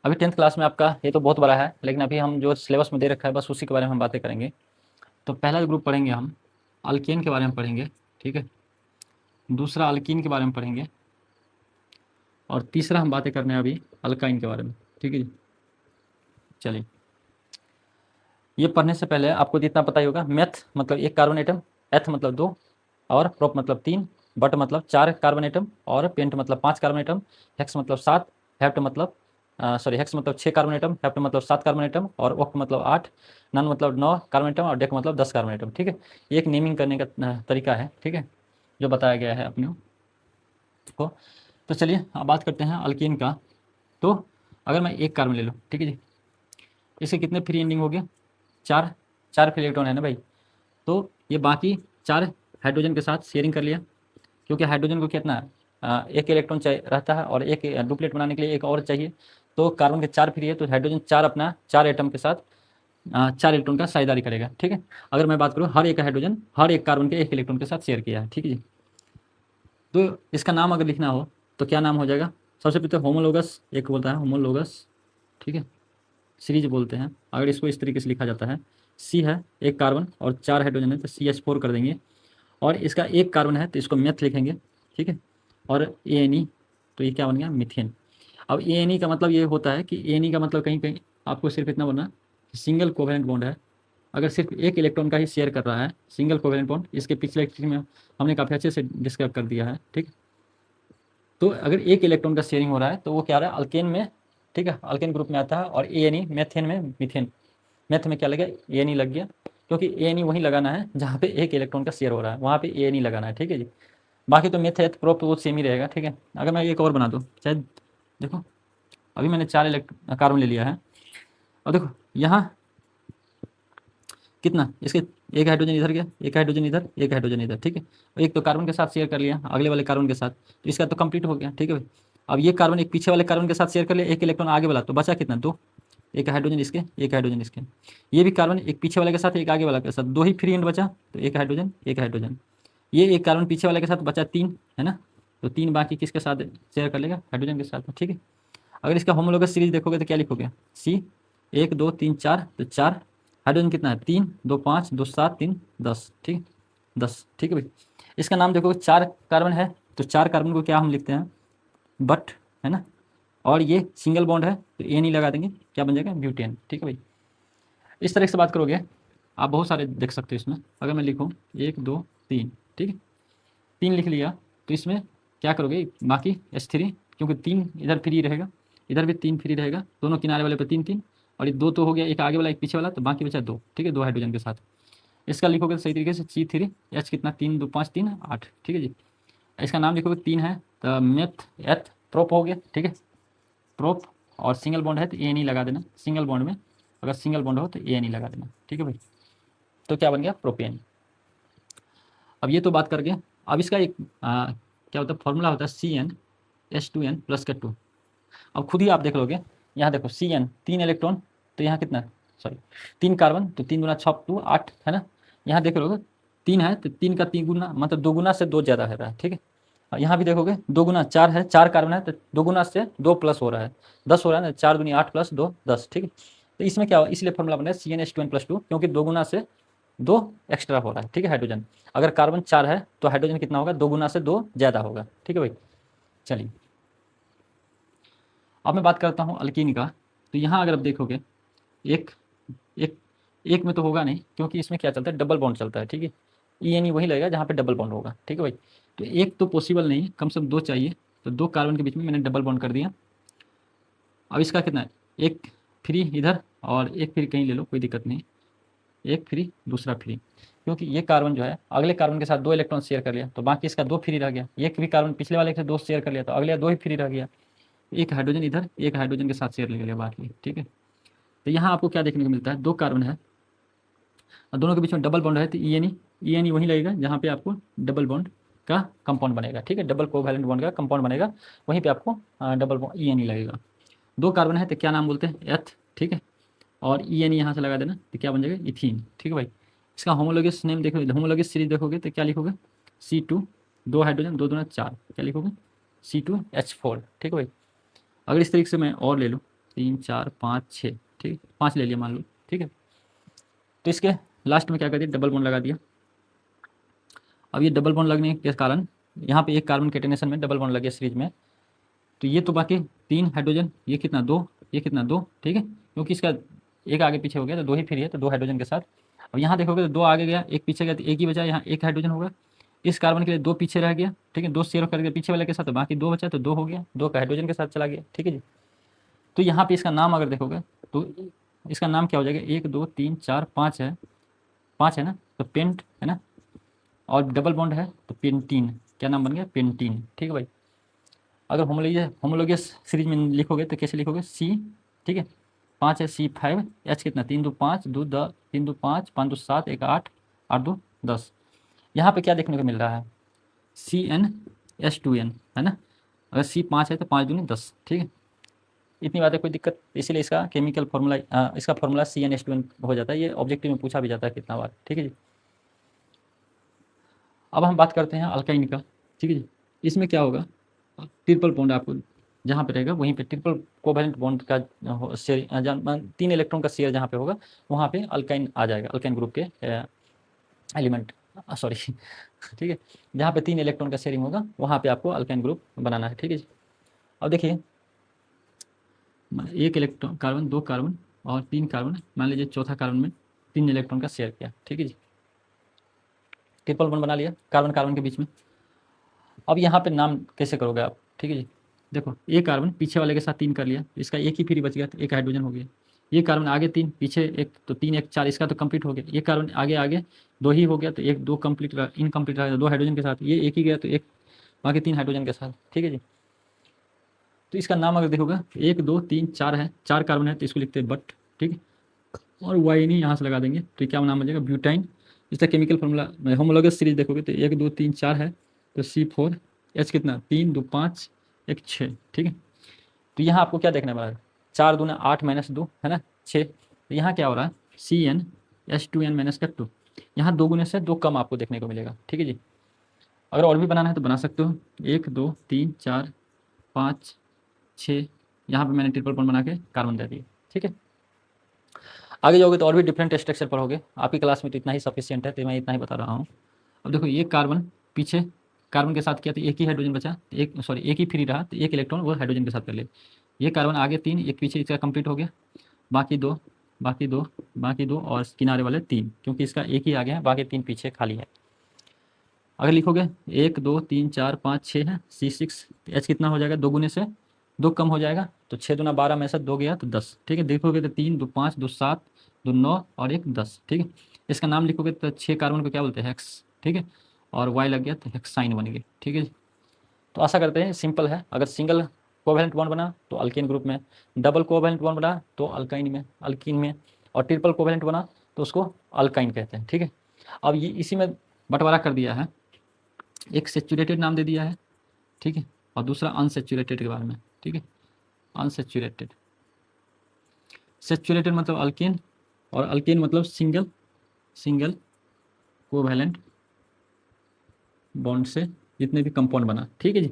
अभी 10th class में आपका ये तो बहुत बड़ा है, लेकिन अभी हम जो सिलेबस में दे रखा है बस उसी के बारे में हम बातें करेंगे। तो पहला ग्रुप पढ़ेंगे हम अल्केन के बारे में पढ़ेंगे, ठीक है। दूसरा अल्कीन के बारे में पढ़ेंगे, और तीसरा हम बातें करने हैं अभी अल्काइन के बारे में, ठीक है जी। चलिए, ये पढ़ने से पहले आपको जितना पता ही होगा, मेथ मतलब एक कार्बन एटम, एथ मतलब दो, और प्रोप मतलब तीन, बट मतलब चार कार्बन एटम, और पेंट मतलब पाँच कार्बन एटम, हेक्स मतलब सात, हेप्ट मतलब हेक्स मतलब छः कार्बन एटम, हेप्ट मतलब सात कार्बन एटम, और ओक्ट मतलब आठ, नन मतलब नौ कार्बन एटम, और डेक मतलब 10 कार्बन एटम, ठीक है। ये एक नेमिंग करने का तरीका है, ठीक है, जो बताया गया है अपने को। तो चलिए अब बात करते हैं अल्कीन का। तो अगर मैं एक कार्बन ले लूँ, ठीक है जी, इसके कितने फ्री एंडिंग हो गए? चार। चार फ्री इलेक्ट्रॉन है ना भाई। तो ये बाकी चार हाइड्रोजन के साथ शेयरिंग कर लिया, क्योंकि हाइड्रोजन को कितना एक इलेक्ट्रॉन चाहिए रहता है, और एक डुप्लेट बनाने के लिए एक और चाहिए। तो कार्बन के चार फ्री है, तो हाइड्रोजन चार अपना चार एटम के साथ चार इलेक्ट्रॉन का साझेदारी करेगा, ठीक है। अगर मैं बात करूँ, हर एक हाइड्रोजन हर एक कार्बन के एक इलेक्ट्रॉन के साथ शेयर किया है, ठीक है जी। तो इसका नाम अगर लिखना हो तो क्या नाम हो जाएगा? सबसे पहले होमोलोगस एक बोलता है, होमोलोगस, ठीक है। सीरीज बोलते हैं अगर इसको इस तरीके से लिखा जाता है। सी है एक कार्बन और चार हाइड्रोजन है, तो CH4 कर देंगे। और इसका एक कार्बन है तो इसको मेथ लिखेंगे, ठीक है। और ANE, तो ये क्या बन गया? मीथेन। अब ANE का मतलब ये होता है कि ANE का मतलब कहीं कहीं आपको सिर्फ इतना बोलना कि सिंगल कोवेलेंट बॉन्ड है। अगर सिर्फ एक इलेक्ट्रॉन का ही शेयर कर रहा है, सिंगल कोवेलेंट बॉन्ड, इसके पिछले लेक्चर में हमने काफ़ी अच्छे से डिस्क्राइब कर दिया है, ठीक। तो अगर एक इलेक्ट्रॉन का शेयरिंग हो रहा है तो वो क्या रहा है? अल्केन में, ठीक है, अल्केन ग्रुप में आता है। और ANE मेथेन में मीथेन। मैथ में क्या लग गया? ANE लग गया, क्योंकि ANE वहीं लगाना है जहाँ पे एक इलेक्ट्रॉन का शेयर हो रहा है, वहाँ पे ANE लगाना है, ठीक है जी। बाकी तो मेथ है प्रोप तो वो सेम ही रहेगा, ठीक है। अगर मैं एक और बना दूँ, शायद देखो, अभी मैंने चार कार्बन ले लिया है, और देखो यहाँ कितना इसके, एक हाइड्रोजन इधर गया, एक हाइड्रोजन इधर, एक हाइड्रोजन इधर, ठीक है। एक तो कार्बन के साथ शेयर कर लिया अगले वाले कार्बन के साथ, तो इसका तो कंप्लीट हो गया, ठीक है भाई। अब ये कार्बन एक पीछे वाले कार्बन के साथ शेयर कर लिया, एक इलेक्ट्रॉन आगे वाला, तो बचा कितना? दो। एक हाइड्रोजन इसके, एक हाइड्रोजन इसके। ये भी कार्बन एक पीछे वाले के साथ एक आगे वाला के साथ, दो ही फ्री एंड बचा, तो एक हाइड्रोजन एक हाइड्रोजन। ये एक कार्बन पीछे वाले के साथ बचा तीन, है ना। तो तीन बाकी किसके साथ शेयर कर लेगा? हाइड्रोजन के साथ, ठीक है। अगर इसका होमोलोगस सीरीज देखोगे तो क्या लिखोगे? सी एक दो तीन चार, तो चार। हाइड्रोजन कितना है? तीन, दो पाँच, दो सात, तीन 10, ठीक, 10, ठीक है भाई। इसका नाम देखोगे, चार कार्बन है तो चार कार्बन को क्या हम लिखते हैं? बट, है ना। और ये सिंगल बॉन्ड है तो ए नहीं लगा देंगे, क्या बन जाएगा? ब्यूटेन, ठीक है भाई। इस तरह से बात करोगे आप, बहुत सारे देख सकते हो इसमें। अगर मैं लिखूँ एक दो तीन, ठीक है, तीन लिख लिया, तो इसमें क्या करोगे? बाकी H3, क्योंकि तीन इधर फ्री रहेगा, इधर भी तीन फ्री रहेगा, दोनों किनारे वाले पे तीन तीन, और ये दो तो हो गया, एक आगे वाला एक पीछे वाला, तो बाकी बचा दो, ठीक है, दो हाइड्रोजन के साथ। इसका लिखोगे सही तरीके से C3H कितना? तीन दो पाँच तीन आठ, ठीक है जी। इसका नाम लिखोगे, तीन है तो मेथ एथ प्रोप हो गया, ठीक है, प्रोप। और सिंगल बॉन्ड है तो ए नहीं लगा देना, सिंगल बॉन्ड में अगर सिंगल बॉन्ड हो तो ए नहीं लगा देना, ठीक है भाई। तो क्या बन गया? प्रोपेन। अब ये तो बात करके, अब इसका एक क्या होता है? फॉर्मूला होता है CnH2n+2। अब खुद ही आप देख लोगे, यहाँ देखो Cn तीन इलेक्ट्रॉन, तो यहाँ कितना? सॉरी, तीन कार्बन, तो तीन गुना छः टू आठ, है ना। यहाँ देख लोगे तीन है तो तीन का तीन गुना, मतलब दो गुना से दो ज़्यादा है रहा है, ठीक है। और यहाँ भी देखोगे दो गुना चार है, चार कार्बन है तो दो गुना से दो प्लस हो रहा है, 10 हो रहा है ना। चार दूनी आठ प्लस दो 10, ठीक है। तो इसमें क्या हो, इसलिए फॉर्मूला बना है CnH2n+2, क्योंकि दो गुना से दो एक्स्ट्रा हो रहा है, ठीक है, हाइड्रोजन। अगर कार्बन चार है तो हाइड्रोजन कितना होगा? दो गुना से दो ज़्यादा होगा, ठीक है भाई। चलिए, अब मैं बात करता हूँ अल्कीन का। तो यहाँ अगर आप देखोगे, एक एक एक में तो होगा नहीं, क्योंकि इसमें क्या चलता है? डबल बॉन्ड चलता है, ठीक है। ENE वहीं लगेगा जहाँ पे डबल बॉन्ड होगा, ठीक है भाई। तो एक तो पॉसिबल नहीं, कम से कम दो चाहिए, तो दो कार्बन के बीच में मैंने डबल बॉन्ड कर दिया। अब इसका कितना है? एक फ्री इधर और एक फ्री कहीं ले लो, कोई दिक्कत नहीं। एक फ्री दूसरा फ्री, क्योंकि ये कार्बन जो है अगले कार्बन के साथ दो इलेक्ट्रॉन शेयर कर लिया, तो बाकी इसका दो फ्री रह गया। एक भी कार्बन पिछले वाले से दो शेयर कर लिया, तो अगले दो ही फ्री रह गया। एक हाइड्रोजन इधर, एक हाइड्रोजन के साथ शेयर ले लिया बाकी, ठीक है। तो यहाँ आपको क्या देखने को मिलता है? दो कार्बन है और दोनों के बीच में डबल बॉन्ड है, तो ENE वहीं लगेगा जहाँ पे आपको डबल बॉन्ड का कंपाउंड बनेगा, ठीक है, डबल कोवैलेंट बॉन्ड का कंपाउंड बनेगा, वहीं पे आपको डबल बॉन्ड ENE लगेगा। दो कार्बन है तो क्या नाम बोलते हैं? एथ, ठीक है। और ENE यहाँ से लगा देना तो क्या बन जाएगा? इथीन, ठीक है भाई। इसका होमोलोगस नेम देखो, होमोलोगस सीरीज देखोगे तो क्या लिखोगे? C2, दो हाइड्रोजन, दो दूना चार, क्या लिखोगे? C2H4, ठीक है भाई। अगर इस तरीके से मैं और ले लूँ, 3 4 5 6, ठीक, 5 ले लिया मान लो, ठीक है। तो इसके लास्ट में क्या कर दिया, डबल बॉन्ड लगा दिया। अब ये डबल बॉन्ड लगने के कारण यहाँ पे एक कार्बन कैटेनेशन में डबल बॉन्ड लग गया सीरीज में, तो ये तो बाकी 3 हाइड्रोजन, ये कितना 2, ये कितना 2, ठीक है, क्योंकि इसका एक आगे पीछे हो गया तो 2 ही फ्री है, तो 2 हाइड्रोजन के साथ। अब यहाँ देखोगे तो 2 आगे गया, एक पीछे गया, तो एक ही बचा, यहाँ एक हाइड्रोजन होगा। इस कार्बन के लिए 2 पीछे रह गया, ठीक है, 2 शेयर कर गया पीछे वाले के साथ, तो बाकी 2 बचा, तो 2 हो गया, 2 का हाइड्रोजन के साथ चला गया, ठीक है जी। तो यहाँ पे इसका नाम अगर देखोगे तो इसका नाम क्या हो जाएगा, 1 2 3 4 5 है, 5 है ना, तो पेंट है ना, और डबल बॉन्ड है तो पेंटीन, क्या नाम बन गया, पेंटीन, ठीक है भाई। अगर होमोलोगियस सीरीज में लिखोगे तो कैसे लिखोगे, सी, ठीक है, 5 है, C5, H कितना 3 2 5 2 10 3 2 5 5 2 7 1 8 8 2 10। यहाँ पे क्या देखने को मिल रहा है, CnH2n है ना, अगर C5 है तो 5 दूनी 10, ठीक है। इतनी बात है, कोई दिक्कत, इसीलिए इसका केमिकल फॉर्मूला इसका फॉर्मूला CnH2n हो जाता है। ये ऑब्जेक्टिव में पूछा भी जाता है कितना बार, ठीक है जी। अब हम बात करते हैं अल्काइन का, ठीक है जी। इसमें क्या होगा, ट्रिपल बॉन्ड आपको जहाँ पे रहेगा वहीं पे ट्रिपल कोवैलेंट बॉन्ड का शेयर, 3 इलेक्ट्रॉन का शेयर जहाँ पे होगा वहाँ पे अल्काइन आ जाएगा, अल्काइन ग्रुप के एलिमेंट, सॉरी ठीक है, जहाँ पे 3 इलेक्ट्रॉन का शेयरिंग होगा वहाँ पे आपको अल्काइन ग्रुप बनाना है, ठीक है जी। अब देखिए, एक इलेक्ट्रॉन कार्बन, 2 कार्बन और 3 कार्बन, मान लीजिए चौथा कार्बन में 3 इलेक्ट्रॉन का शेयर किया, ठीक है जी, ट्रिपल बॉन्ड बना लिया कार्बन कार्बन के बीच में। अब यहाँ पे नाम कैसे करोगे आप, ठीक है जी। देखो, एक कार्बन पीछे वाले के साथ 3 कर लिया, इसका एक ही फ्री बच गया, तो एक हाइड्रोजन हो गया। ये कार्बन आगे 3 पीछे एक, तो 3 1 4, इसका तो कंप्लीट हो गया। ये कार्बन आगे आगे 2 ही हो गया, तो एक 2 कंप्लीट इनकम्प्लीट रहा, 2 हाइड्रोजन के साथ, ये एक ही गया तो एक, बाकी 3 हाइड्रोजन के साथ, ठीक है जी। तो इसका नाम अगर देखोगे 1 2 3 4 है, 4 कार्बन है तो इसको लिखते हैं बट, ठीक है, और वाई नहीं यहाँ से लगा देंगे, तो क्या नाम हो जाएगा, ब्यूटाइन। इसका केमिकल फॉर्मूला होमोलोगस सीरीज देखोगे तो 1 2 3 4 है, तो C4, H कितना 3 2 5 1 6, ठीक है। तो यहाँ आपको क्या देखने वाला है, 4 दूना 8 माइनस 2 है ना 6, तो यहाँ क्या हो रहा है, CnH2n माइनस का 2, यहाँ 2 गुने से 2 कम आपको देखने को मिलेगा, ठीक है जी। अगर और भी बनाना है तो बना सकते हो, 1 2 3 4 5 6, यहाँ पे मैंने ट्रिपल बॉन्ड बना के कार्बन दे दिया, ठीक है। आगे जाओगे तो और भी डिफरेंट स्ट्रक्चर पढ़ोगे, आपकी क्लास में तो इतना ही सफिशियंट है, तो मैं इतना ही बता रहा हूँ। अब देखो, ये कार्बन पीछे कार्बन के साथ किया तो एक ही हाइड्रोजन बचा, एक सॉरी एक ही फ्री रहा, तो एक इलेक्ट्रॉन वो हाइड्रोजन के साथ कर ले। ये कार्बन आगे 3 एक पीछे, इसका कंप्लीट हो गया, बाकी 2 बाकी 2 बाकी 2 और किनारे वाले 3, क्योंकि इसका एक ही आगे है, बाकी 3 पीछे खाली है। अगर लिखोगे 1 2 3 4 5 6 है, C6, H कितना हो जाएगा, 2 गुने से 2 कम हो जाएगा, तो 6 दूना 12 में से 2 गया तो 10, ठीक है। देखोगे तो 3 2 5 2 7 2 9 और 1 10, ठीक है। इसका नाम लिखोगे तो 6 कार्बन को क्या बोलते हैं, हेक्स, ठीक है, और वाई लग गया तो हेक्साइन बन गया, ठीक है। तो आशा करते हैं सिंपल है। अगर सिंगल कोवैलेंट बॉन्ड बना तो अल्केन ग्रुप में, डबल कोवैलेंट बॉन्ड बना तो अल्काइन में, अल्कीन में, और ट्रिपल कोवैलेंट बना तो उसको अल्काइन कहते हैं, ठीक है। अब ये इसी में बंटवारा कर दिया है, एक सेचुरेटेड नाम दे दिया है, ठीक है, और दूसरा अनसेचुरेटेड के बारे में, ठीक है। अनसेचुरेटेड, सेचुरेटेड मतलब अल्केन, और अल्केन मतलब सिंगल कोवैलेंट बॉन्ड से जितने भी कंपाउंड बना, ठीक है जी।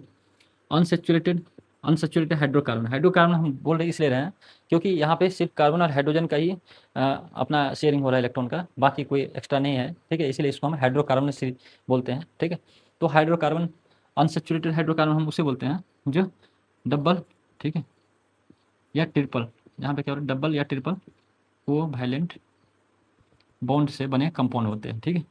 अनसेचुरेटेड, अनसेचुरेटेड हाइड्रोकार्बन, हाइड्रोकार्बन हम बोल रहे इसलिए रहे हैं क्योंकि यहाँ पे सिर्फ कार्बन और हाइड्रोजन का ही अपना शेयरिंग हो रहा है इलेक्ट्रॉन का, बाकी कोई एक्स्ट्रा नहीं है, ठीक है, इसलिए इसको हम हाइड्रोकार्बन से बोलते हैं, ठीक है। तो हाइड्रोकार्बन, अनसेचुरेटेड हाइड्रोकार्बन हम उसे बोलते हैं जो डबल, ठीक है, या ट्रिपल, यहाँ पे क्या हो रहा है, डबल या ट्रिपल कोवैलेंट बॉन्ड से बने कंपाउंड होते हैं, ठीक है।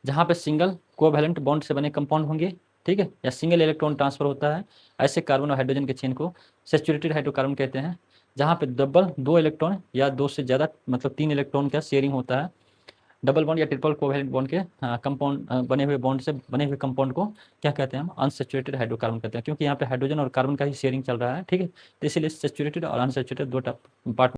जहाँ पे सिंगल कोवैलेंट बॉन्ड से बने कंपाउंड होंगे, ठीक है, या सिंगल इलेक्ट्रॉन ट्रांसफर होता है, ऐसे कार्बन और हाइड्रोजन के चेन को सैचुरेटेड हाइड्रोकार्बन कहते हैं। जहाँ पे डबल 2 इलेक्ट्रॉन या 2 से ज़्यादा मतलब 3 इलेक्ट्रॉन का शेयरिंग होता है, डबल बॉन्ड या ट्रिपल कोवैलेंट बॉन्ड के कंपाउंड बने हुए बॉन्ड से बने हुए कंपाउंड को क्या कहते हैं, हम अनसैचुरेटेड हाइड्रोकार्बन कहते हैं, क्योंकि यहाँ पे हाइड्रोजन और कार्बन का ही शेयरिंग चल रहा है, ठीक है। तो इसीलिए सैचुरेटेड और अनसैचुरेटेड 2 पार्ट